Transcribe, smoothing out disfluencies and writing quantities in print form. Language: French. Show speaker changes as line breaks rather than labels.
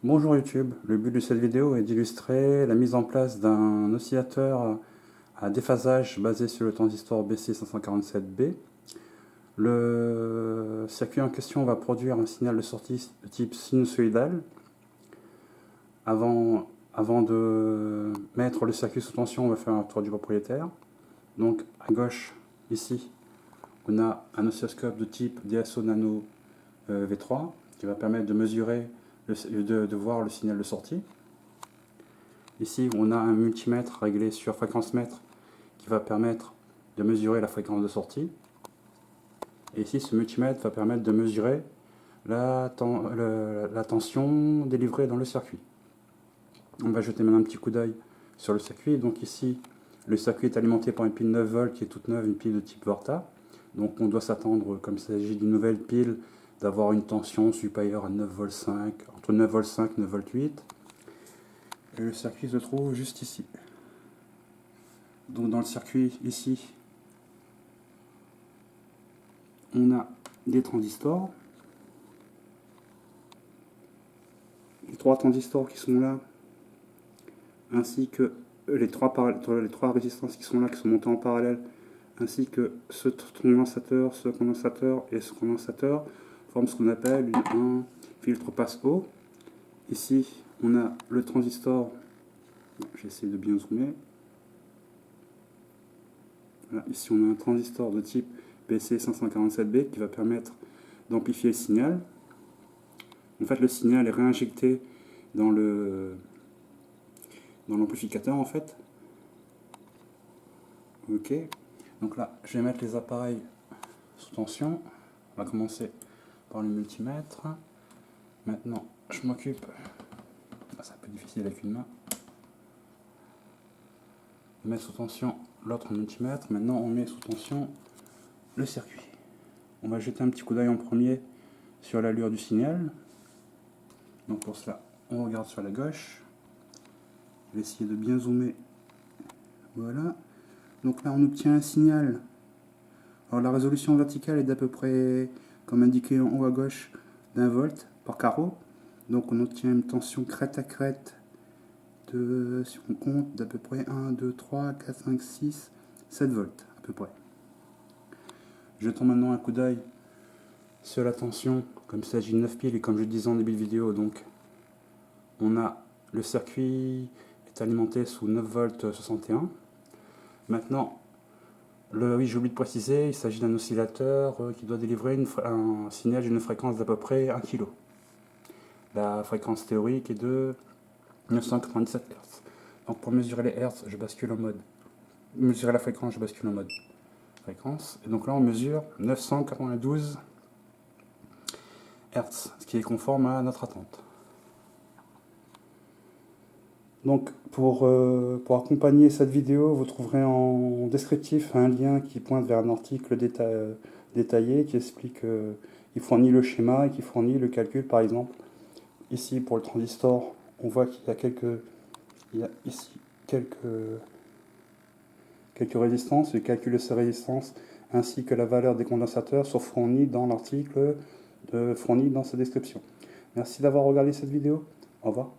Bonjour YouTube, le but de cette vidéo est d'illustrer la mise en place d'un oscillateur à déphasage basé sur le transistor BC547B. Le circuit en question va produire un signal de sortie de type sinusoïdal. Avant de mettre le circuit sous tension, on va faire un tour du propriétaire. Donc à gauche, ici, on a un oscilloscope de type DSO Nano V3 qui va permettre de mesurer, de voir le signal de sortie. Ici, on a un multimètre réglé sur fréquence mètre qui va permettre de mesurer la fréquence de sortie. Et ici, ce multimètre va permettre de mesurer la tension délivrée dans le circuit. On va jeter maintenant un petit coup d'œil sur le circuit. Donc ici, le circuit est alimenté par une pile 9 volts qui est toute neuve, une pile de type Vorta. Donc on doit s'attendre, comme il s'agit d'une nouvelle pile, d'avoir une tension supérieure à 9,5 V, entre 9,5 V et 9,8 V. Et le circuit se trouve juste ici. Donc dans le circuit, ici, on a des transistors. Les 3 transistors qui sont là, ainsi que les trois résistances qui sont là, qui sont montées en parallèle, ainsi que ce condensateur et ce condensateur, forment ce qu'on appelle un filtre passe-haut. Ici, on a le transistor, j'essaie de bien zoomer. Voilà, ici, on a un transistor de type BC547B qui va permettre d'amplifier le signal. En fait, le signal est réinjecté dans l'amplificateur, en fait. Ok. Donc là, je vais mettre les appareils sous tension. On va commencer par le multimètre. Maintenant, je m'occupe, c'est un peu difficile avec une main, de mettre sous tension l'autre multimètre. Maintenant, on met sous tension le circuit. On va jeter un petit coup d'œil en premier sur l'allure du signal. Donc pour cela, on regarde sur la gauche. Je vais essayer de bien zoomer. Voilà. Donc là, on obtient un signal. Alors la résolution verticale est d'à peu près, comme indiqué en haut à gauche, d'1 volt par carreau. Donc on obtient une tension crête à crête de, si on compte, d'à peu près 1, 2, 3, 4, 5, 6, 7 volts à peu près. Jetons maintenant un coup d'œil sur la tension, comme il s'agit de 9 piles et comme je disais en début de vidéo, donc on a le circuit est alimenté sous 9 volts 61. Maintenant, oui, j'ai oublié de préciser, il s'agit d'un oscillateur qui doit délivrer un signal d'une fréquence d'à peu près 1 kg. La fréquence théorique est de 997 Hz. Donc pour mesurer les Hz, je bascule en mode. Mesurer la fréquence, je bascule en mode fréquence. Et donc là, on mesure 992 Hz, ce qui est conforme à notre attente. Donc pour accompagner cette vidéo, vous trouverez en descriptif un lien qui pointe vers un article détaillé qui explique, qui fournit le schéma et qui fournit le calcul. Par exemple, ici pour le transistor, on voit qu'il y a ici quelques résistances. Le calcul de ces résistances ainsi que la valeur des condensateurs sont fournis dans l'article fourni dans sa description. Merci d'avoir regardé cette vidéo. Au revoir.